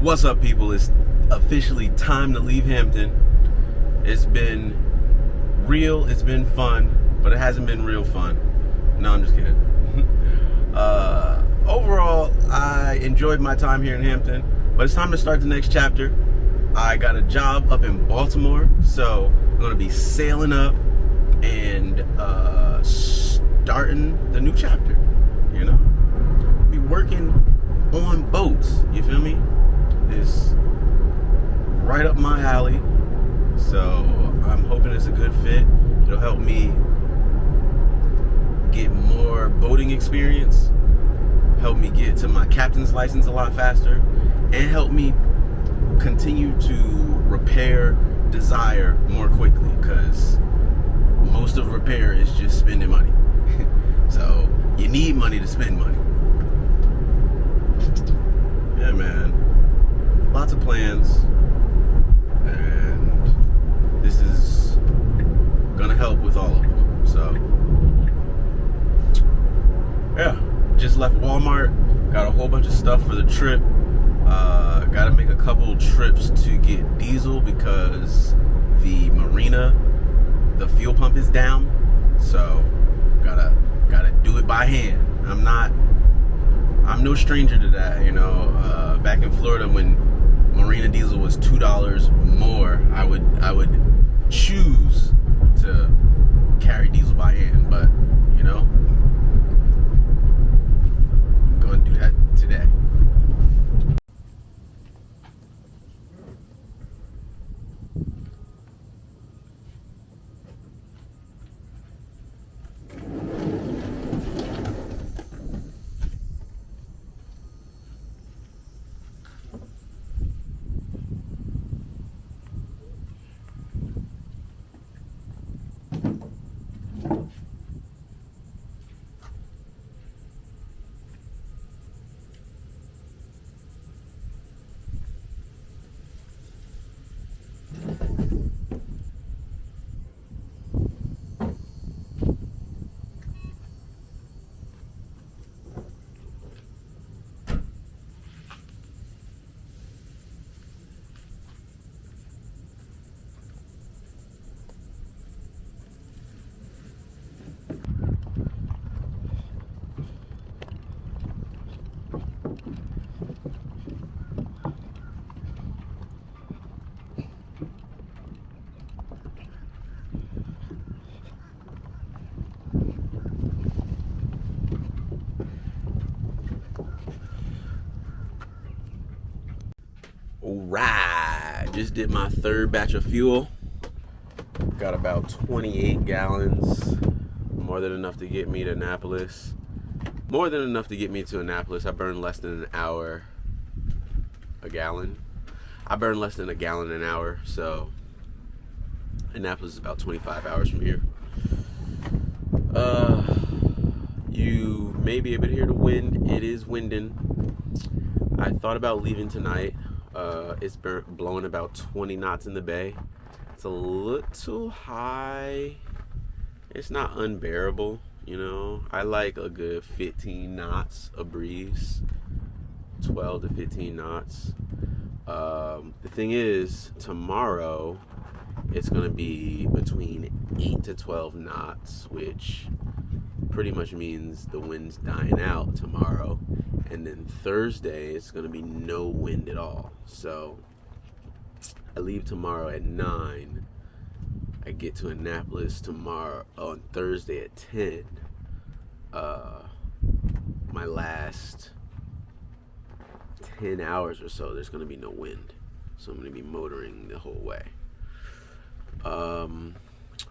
What's up, people? It's officially time to leave Hampton. It's been real, it's been fun, but it hasn't been real fun. No, I'm just kidding. Overall, I enjoyed my time here in Hampton, but it's time to start the next chapter. I got a job up in Baltimore, so I'm going to be sailing up and starting the new chapter, you know? Be working on boats, you feel me? It's right up my alley, so I'm hoping it's a good fit. It'll help me get more boating experience, help me get to my captain's license a lot faster, and help me continue to repair desire more quickly, because most of repair is just spending money. So you need money to spend money. Yeah, man, lots of plans, and this is gonna help with all of them. So yeah, just left Walmart, got a whole bunch of stuff for the trip. Got to make a couple trips to get diesel because the marina, the fuel pump is down. So gotta do it by hand. I'm no stranger to that, you know. Back in Florida, when marina diesel was $2 more, I would choose to carry diesel by hand, but you know, I'm gonna do that today. Alright, just did my third batch of fuel. Got about 28 gallons, more than enough to get me to Annapolis. More than enough to get me to Annapolis. I burned less than an hour a gallon. I burned less than a gallon an hour, so Annapolis is about 25 hours from here. You may be able to hear the wind. It is winding. I thought about leaving tonight. It's blowing about 20 knots in the bay. It's a little high. It's not unbearable, you know. I like a good 15 knots of breeze, 12 to 15 knots. The thing is, tomorrow it's going to be between 8 to 12 knots, which pretty much means the wind's dying out tomorrow. And then Thursday, it's going to be no wind at all. So I leave tomorrow at 9. I get to Annapolis tomorrow on Thursday at 10. My last 10 hours or so, there's going to be no wind. So I'm going to be motoring the whole way.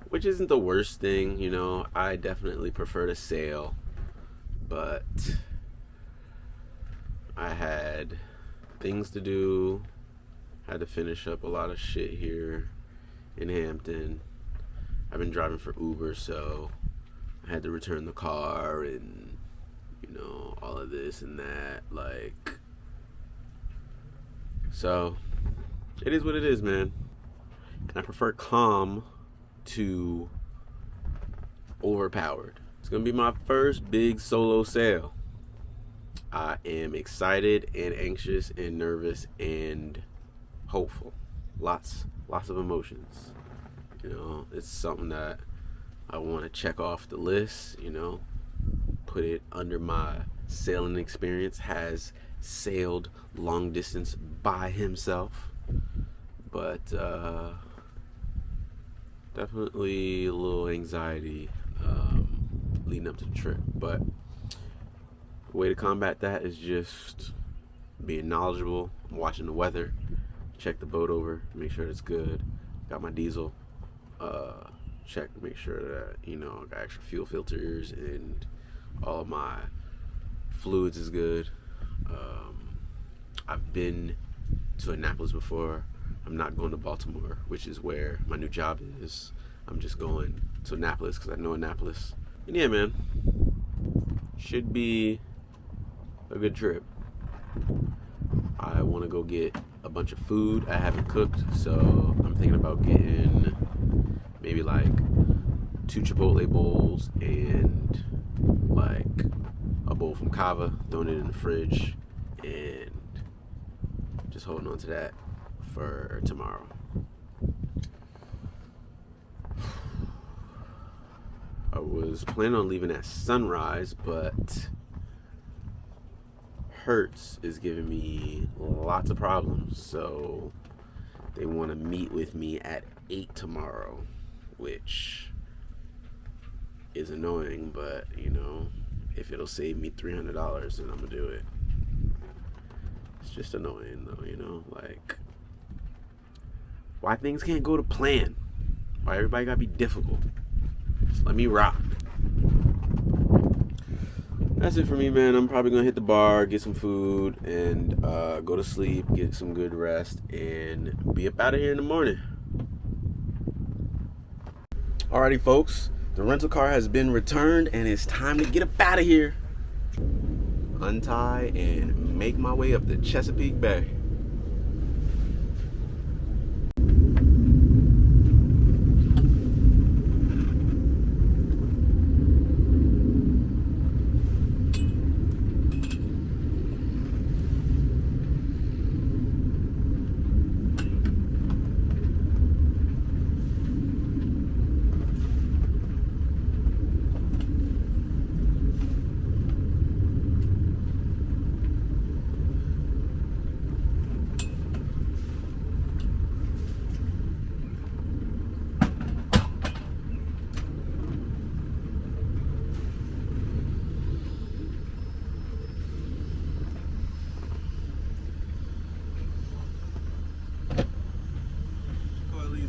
Which isn't the worst thing, you know. I definitely prefer to sail. But I had things to do. Had to finish up a lot of shit here in Hampton. I've been driving for Uber, so I had to return the car and, you know, all of this and that. Like, so it is what it is, man. And I prefer calm to overpowered. It's gonna be my first big solo sail. I am excited and anxious and nervous and hopeful. Lots of emotions. It's something that I want to check off the list, put it under my sailing experience. Has sailed long distance by himself, but definitely a little anxiety leading up to the trip. But the way to combat that is just being knowledgeable, watching the weather, check the boat over, make sure it's good. Got my diesel check to make sure that I got extra fuel filters and all of my fluids is good. I've been to Annapolis before. I'm not going to Baltimore, which is where my new job is. I'm just going to Annapolis because I know Annapolis. And yeah, man, should be a good trip. I want to go get a bunch of food I haven't cooked, so I'm thinking about getting maybe like 2 Chipotle bowls and like a bowl from Kava, throwing it in the fridge, and just holding on to that for tomorrow. I was planning on leaving at sunrise, but Hertz is giving me lots of problems, so they want to meet with me at 8 tomorrow, which is annoying, but if it'll save me $300, then I'm gonna do it. It's just annoying though, like why things can't go to plan, why everybody gotta be difficult. Just let me rock. That's it for me, man. I'm probably gonna hit the bar, get some food, and go to sleep, get some good rest, and be up out of here in the morning. Alrighty, folks, the rental car has been returned, and it's time to get up out of here. Untie and make my way up the Chesapeake Bay.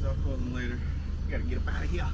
I'll call them later. We gotta get up out of here.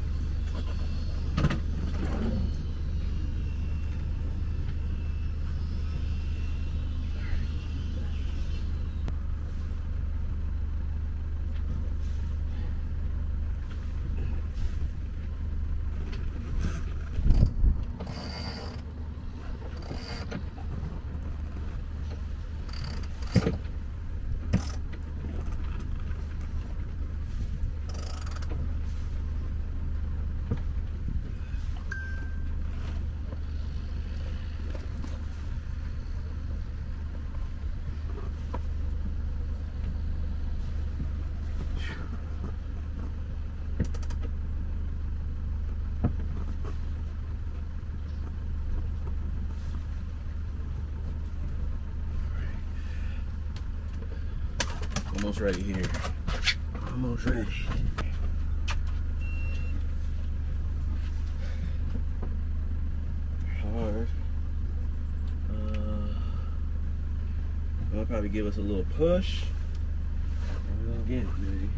Almost ready here. Almost ready. Hard. I'll probably give us a little push. And we'll get it, maybe.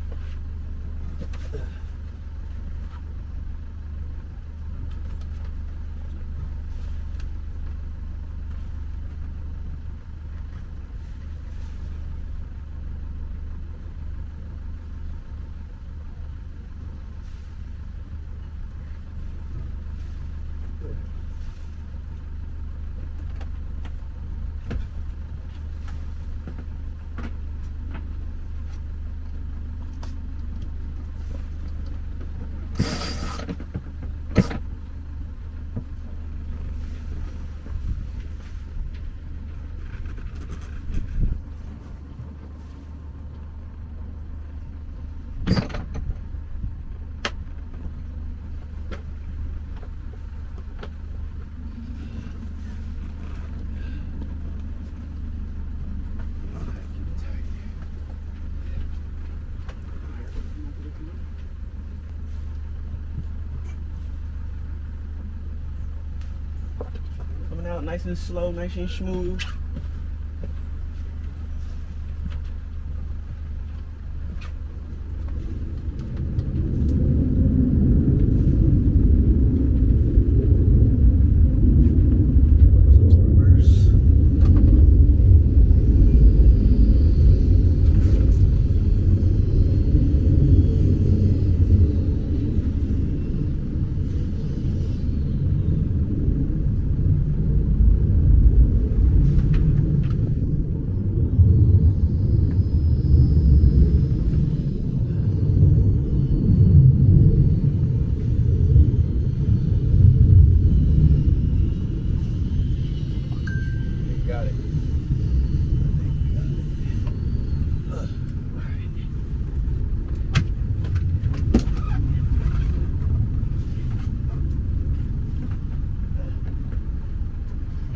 nice and slow, nice and smooth.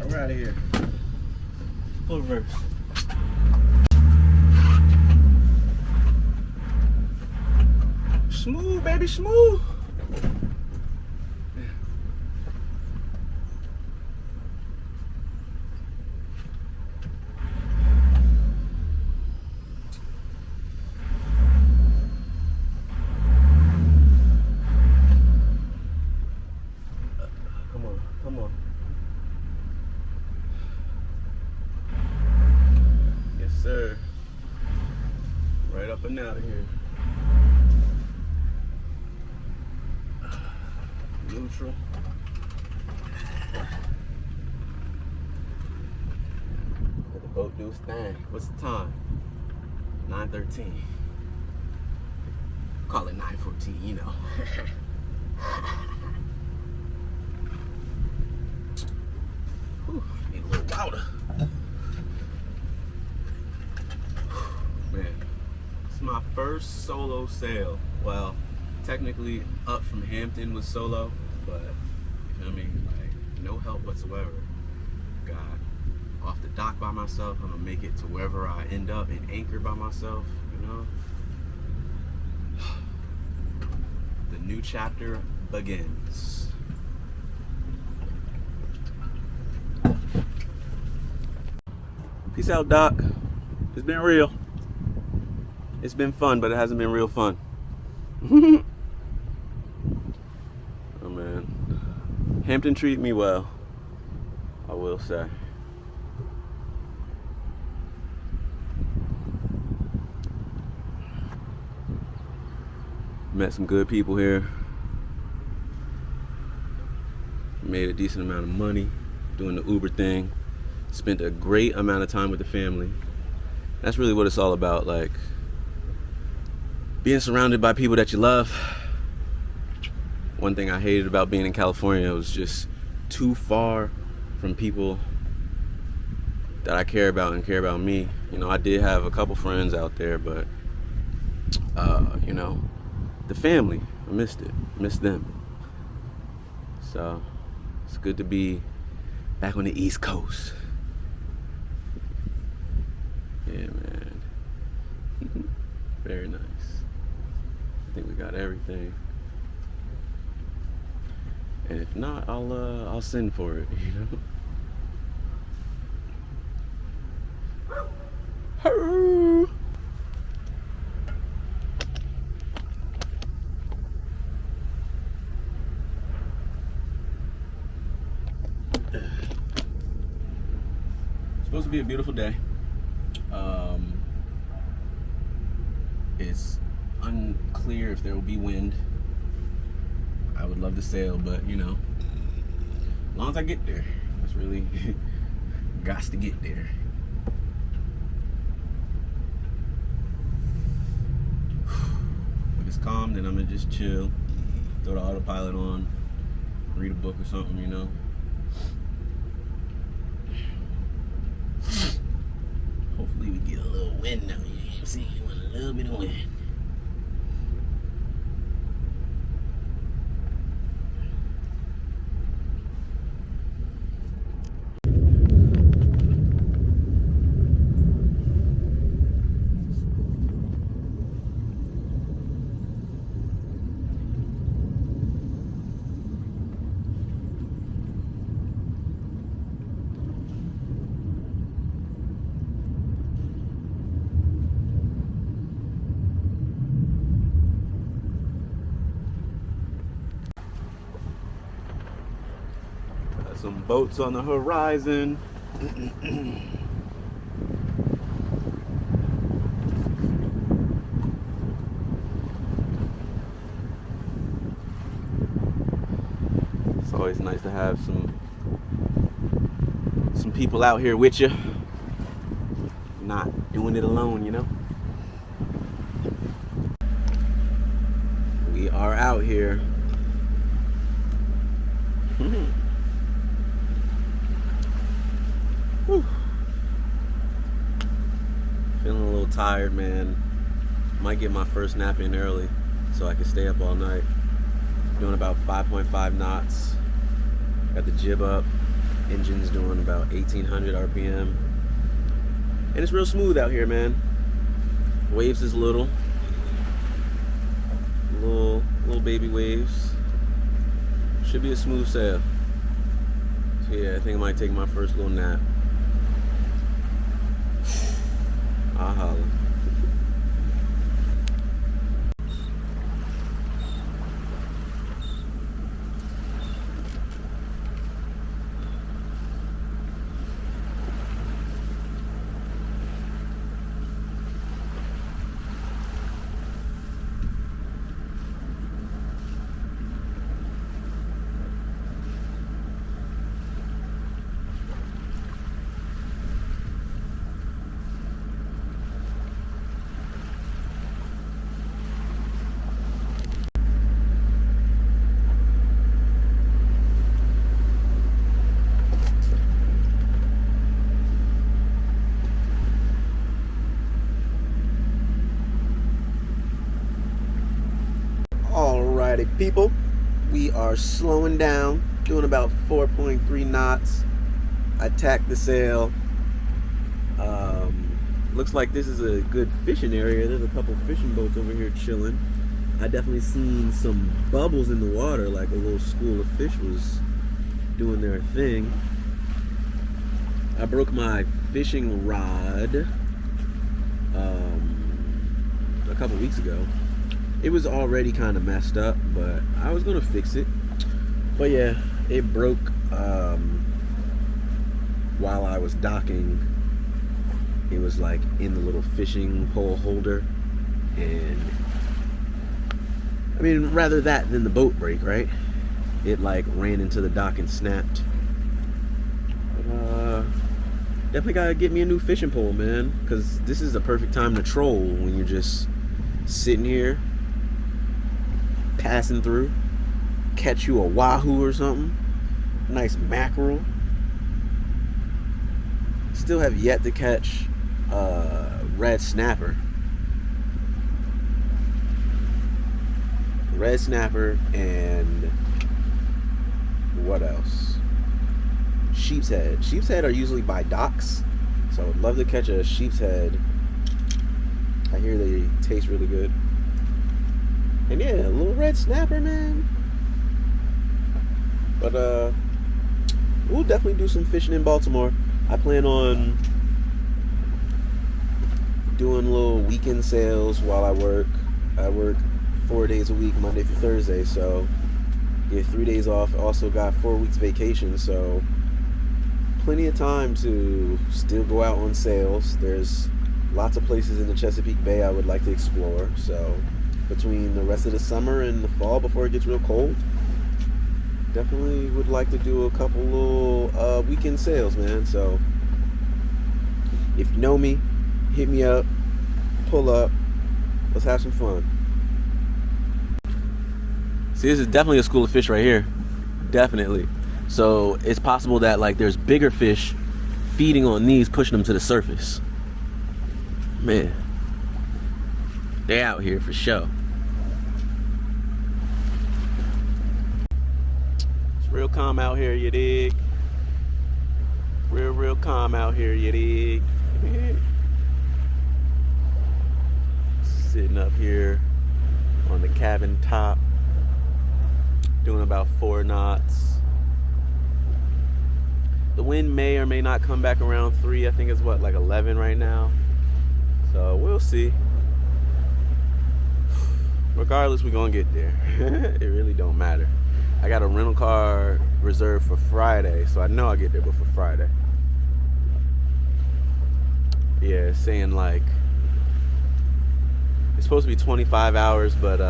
We're out of here. Full reverse. Smooth, baby, smooth. Come on. Yes, sir. Right up and out of here. Neutral. Let the boat do its thing. What's the time? 9:13. Call it 9:14, you know. Whew, need a little water. Man, it's my first solo sail. Well, technically up from Hampton was solo, but you know what I mean? Like, no help whatsoever. Got off the dock by myself. I'm gonna make it to wherever I end up and anchor by myself, you know? The new chapter begins. Peace out, Doc. It's been real. It's been fun, but it hasn't been real fun. Oh man, Hampton treated me well, I will say. Met some good people here. Made a decent amount of money doing the Uber thing. Spent a great amount of time with the family. That's really what it's all about, like being surrounded by people that you love. One thing I hated about being in California was just too far from people that I care about and care about me. You know, I did have a couple friends out there, but you know, the family, I missed it. Missed them. So it's good to be back on the East Coast. Yeah, man. Very nice. I think we got everything. And if not, I'll send for it, you know? It's supposed to be a beautiful day. It's unclear if there will be wind. I would love to sail, but you know, as long as I get there, that's really got to get there. If it's calm, then I'm gonna just chill, throw the autopilot on, read a book or something, you know. Hopefully we get a little wind now. You see, you want a little bit of wind. Boats on the horizon. It's always nice to have some people out here with you. Not doing it alone, you know. We are out here. Whew. Feeling a little tired, man. Might get my first nap in early so I can stay up all night. Doing about 5.5 knots. Got the jib up. Engine's doing about 1800 RPM. And it's real smooth out here, man. Waves is little baby waves. Should be a smooth sail. So yeah, I think I might take my first little nap. I'll holla. Alrighty, people, we are slowing down, doing about 4.3 knots. I tacked the sail. Looks like this is a good fishing area. There's a couple fishing boats over here chilling. I definitely seen some bubbles in the water, like a little school of fish was doing their thing. I broke my fishing rod a couple weeks ago. It was already kind of messed up, but I was gonna fix it. But yeah, it broke while I was docking. It was like in the little fishing pole holder, and I mean, rather that than the boat break, right? It like ran into the dock and snapped. But definitely gotta get me a new fishing pole, man, because this is the perfect time to troll when you're just sitting here passing through, catch you a wahoo or something, nice mackerel. Still have yet to catch red snapper. Red snapper and what else? Sheep's head. Sheep's head are usually by docks, so I would love to catch a sheep's head. I hear they taste really good. And yeah, a little red snapper, man. But we'll definitely do some fishing in Baltimore. I plan on doing little weekend sails while I work. I work 4 days a week, Monday through Thursday, so get 3 days off. Also got 4 weeks vacation, so plenty of time to still go out on sails. There's lots of places in the Chesapeake Bay I would like to explore, so between the rest of the summer and the fall before it gets real cold, definitely would like to do a couple little weekend sails, man. So if you know me, hit me up, pull up, let's have some fun. See, this is definitely a school of fish right here. Definitely. So it's possible that like there's bigger fish feeding on these, pushing them to the surface. Man, they out here for sure. It's real calm out here, you dig? Real calm out here, you dig? Sitting up here on the cabin top, doing about 4 knots. The wind may or may not come back around 3. I think it's what, like 11 right now. So we'll see. Regardless, we're gonna get there. It really don't matter. I got a rental car reserved for Friday, so I know I'll get there before Friday. Yeah, it's saying like it's supposed to be 25 hours, but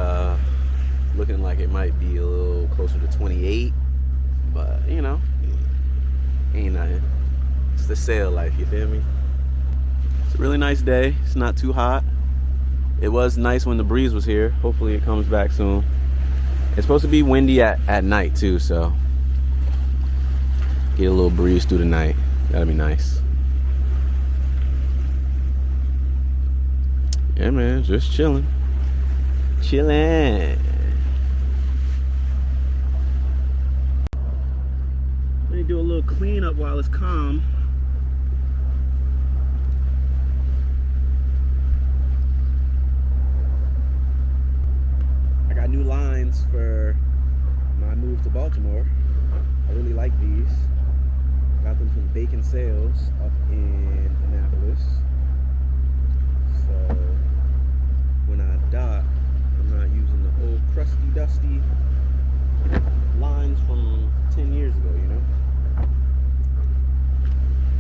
looking like it might be a little closer to 28. But you know, ain't nothing. It's the sail life, you feel me? It's a really nice day. It's not too hot. It was nice when the breeze was here. Hopefully it comes back soon. It's supposed to be windy at night too, so get a little breeze through the night. That'll be nice. Yeah, man, just chilling. Chilling. Let me do a little cleanup while it's calm. I got new lines for my move to Baltimore. I really like these. Got them from Bacon Sales up in Annapolis. So when I dock, I'm not using the old crusty, dusty lines from 10 years ago, you know?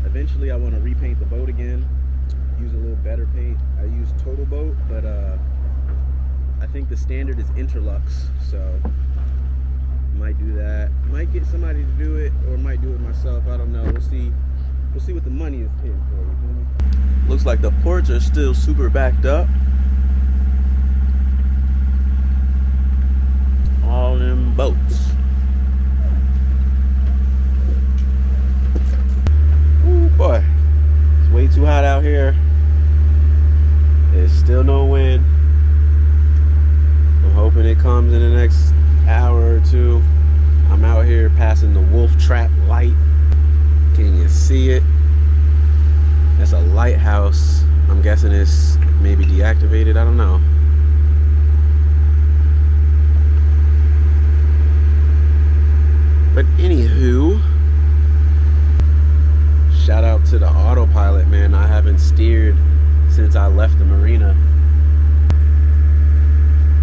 Eventually I want to repaint the boat again, use a little better paint. I use Total Boat, but I think the standard is Interlux, so might do that. Might get somebody to do it, or might do it myself. I don't know. We'll see. We'll see what the money is hitting for. You feel me? Looks like the ports are still super backed up. All them boats. Ooh boy, it's way too hot out here. There's still no wind. I'm hoping it comes in the next hour or two. I'm out here passing the Wolf Trap light. Can you see it? That's a lighthouse. I'm guessing it's maybe deactivated. I don't know. But anywho, shout out to the autopilot, man. I haven't steered since I left the marina.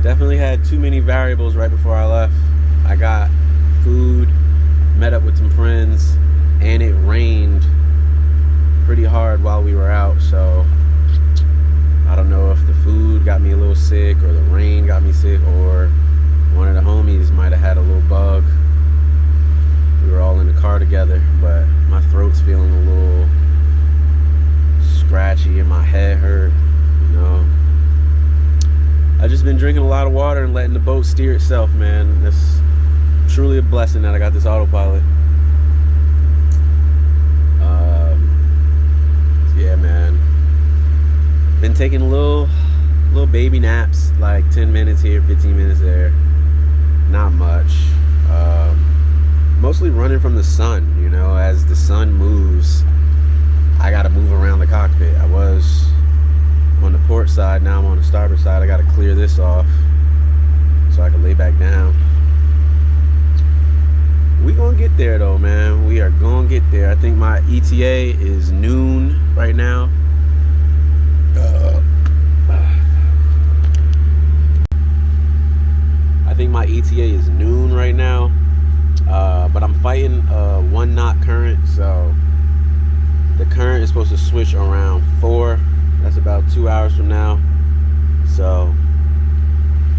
Definitely had too many variables right before I left. I got food, met up with some friends, and it rained pretty hard while we were out, so I don't know if the food got me a little sick or the rain got me sick, or one of the homies might have had a little bug. We were all in the car together, but my throat's feeling a little scratchy and my head hurt, you know. I've just been drinking a lot of water and letting the boat steer itself, man. That's truly a blessing that I got this autopilot. Yeah, man. Been taking little baby naps, like 10 minutes here, 15 minutes there. Not much. Mostly running from the sun, you know. As the sun moves, I gotta move around the cockpit. I was on the port side, now I'm on the starboard side. I gotta clear this off so I can lay back down. We gonna get there though, man. We are gonna get there. I think my ETA is noon right now. I think my ETA is noon right now. But I'm fighting a 1 knot current, so the current is supposed to switch around 4. That's about 2 hours from now. So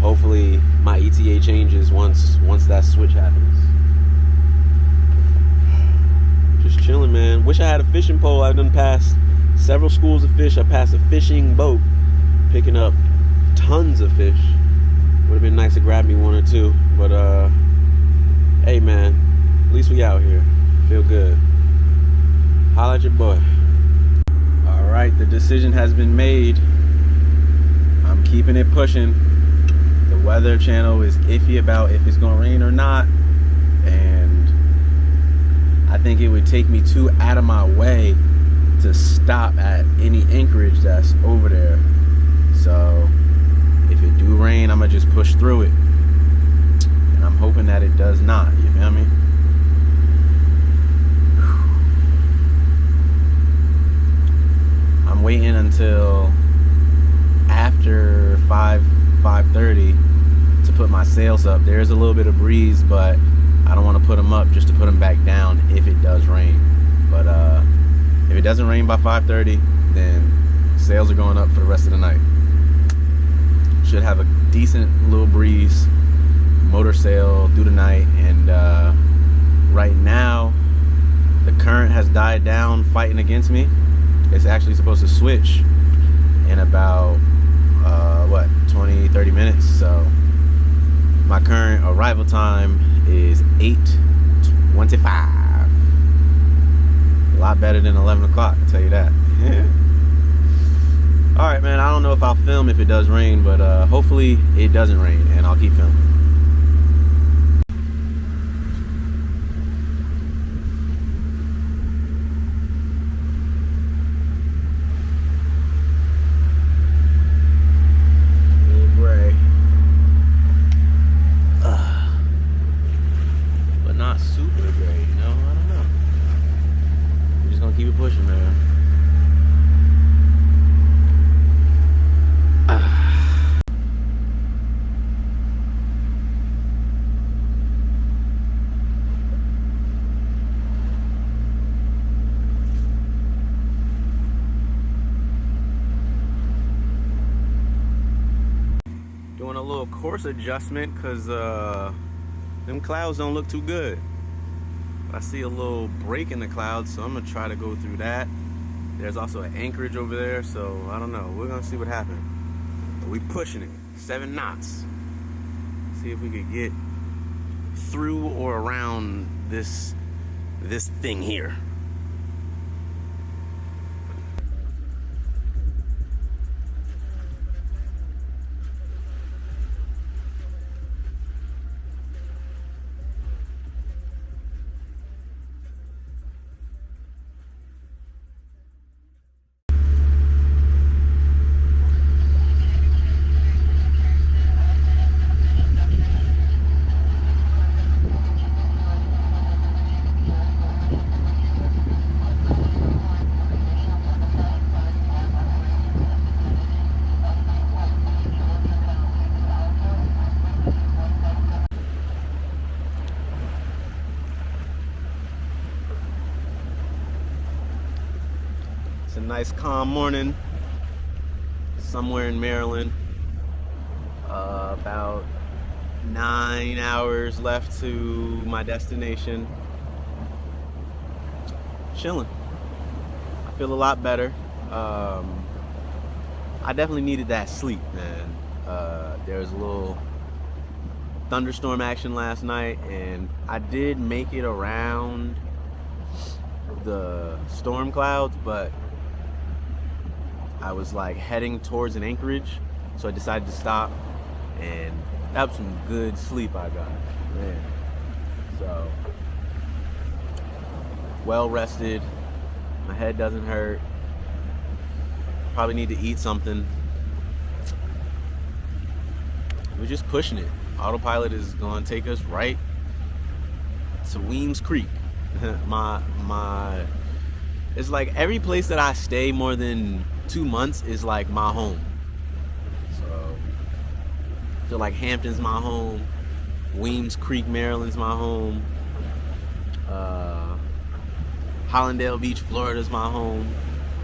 hopefully my ETA changes once that switch happens. Just chilling, man. Wish I had a fishing pole. I've done passed several schools of fish. I passed a fishing boat picking up tons of fish. Would have been nice to grab me one or two, but hey man, at least we out here. Feel good. Holla at your boy. Alright, the decision has been made. I'm keeping it pushing. The Weather Channel is iffy about if it's gonna rain or not, and I think it would take me too out of my way to stop at any anchorage that's over there. So if it do rain, I'm gonna just push through it, and I'm hoping that it does not. You feel me? I'm waiting until after 5:30 to put my sails up. There's a little bit of breeze, but I don't want to put them up just to put them back down if it does rain. But if it doesn't rain by 5:30, then sails are going up for the rest of the night. Should have a decent little breeze, motor sail through the night, and right now the current has died down fighting against me. It's actually supposed to switch in about 20-30 minutes, so my current arrival time is 8:25. A lot better than 11 o'clock, I'll tell you that. Alright, man, I don't know if I'll film if it does rain, but hopefully it doesn't rain, and I'll keep filming. Keep it pushing, man. Doing a little course adjustment because them clouds don't look too good. I see a little break in the clouds, so I'm gonna try to go through that. There's also an anchorage over there, so I don't know. We're gonna see what happens. But we pushing it, 7 knots. See if we could get through or around this thing here. It's a nice calm morning somewhere in Maryland. About 9 hours left to my destination. Chilling. I feel a lot better. I definitely needed that sleep, man. There was a little thunderstorm action last night, and I did make it around the storm clouds, but I was like heading towards an anchorage, so I decided to stop, and that was some good sleep I got, man. So well rested, my head doesn't hurt. Probably need to eat something. We're just pushing it. Autopilot is gonna take us right to Weems Creek. It's like every place that I stay more than 2 months is like my home. So I feel like Hampton's my home, Weems Creek, Maryland's my home, Hollandale Beach, Florida's my home.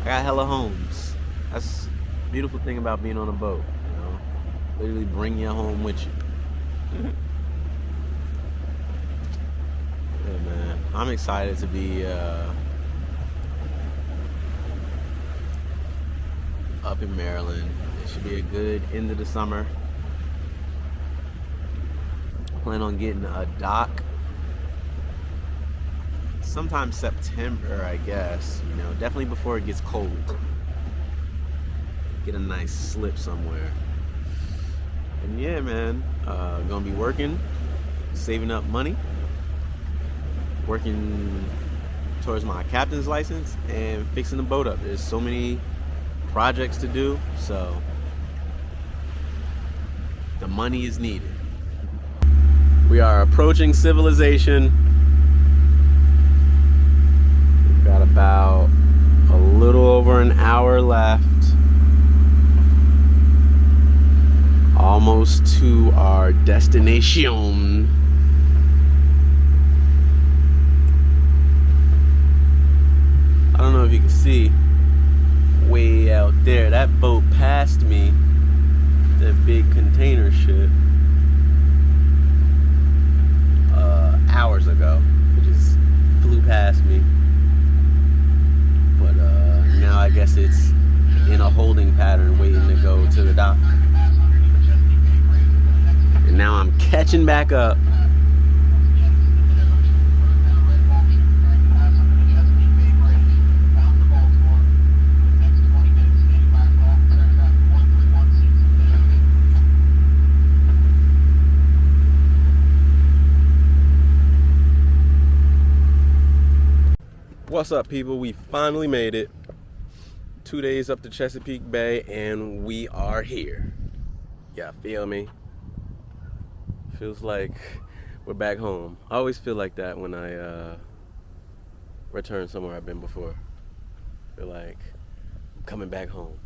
I got hella homes. That's the beautiful thing about being on a boat, you know? Literally bring your home with you. Yeah, man, I'm excited to be up in Maryland. It should be a good end of the summer. Plan on getting a dock sometime September, I guess. You know, definitely before it gets cold. Get a nice slip somewhere. And yeah, man, gonna be working, saving up money, working towards my captain's license, and fixing the boat up. There's so many projects to do, so the money is needed. We are approaching civilization. We've got about a little over an hour left. Almost to our destination. if you can see way out there. That boat passed me, that big container ship, hours ago. It just flew past me. But now I guess it's in a holding pattern waiting to go to the dock. And now I'm catching back up. What's up, people? We finally made it. 2 days up to Chesapeake Bay and we are here. Yeah, feel me? Feels like we're back home. I always feel like that when I return somewhere I've been before. I feel like I'm coming back home.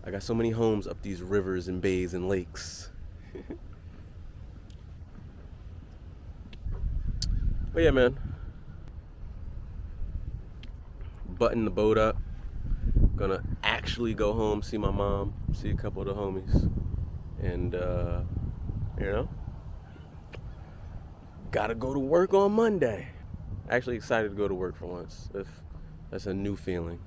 I got so many homes up these rivers and bays and lakes. But yeah, man. Button the boat up. Gonna actually go home, see my mom, see a couple of the homies, and you know, gotta go to work on Monday. Actually excited to go to work for once. If that's a new feeling.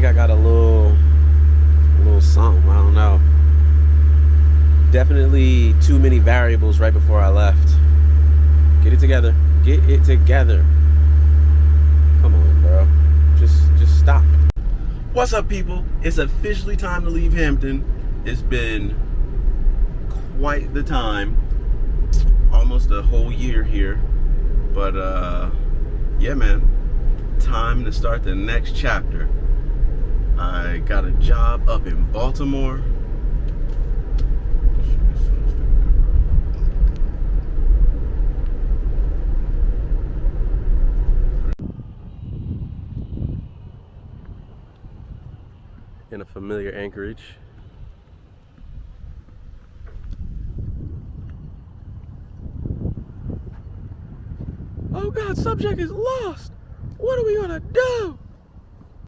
I got a little something, I don't know. Definitely too many variables right before I left. Get it together. Get it together. Come on, bro. Just stop. What's up, people? It's officially time to leave Hampton. It's been quite the time. Almost a whole year here. But yeah, man. Time to start the next chapter. I got a job up in Baltimore. In a familiar anchorage. Oh God, subject is lost. What are we gonna do?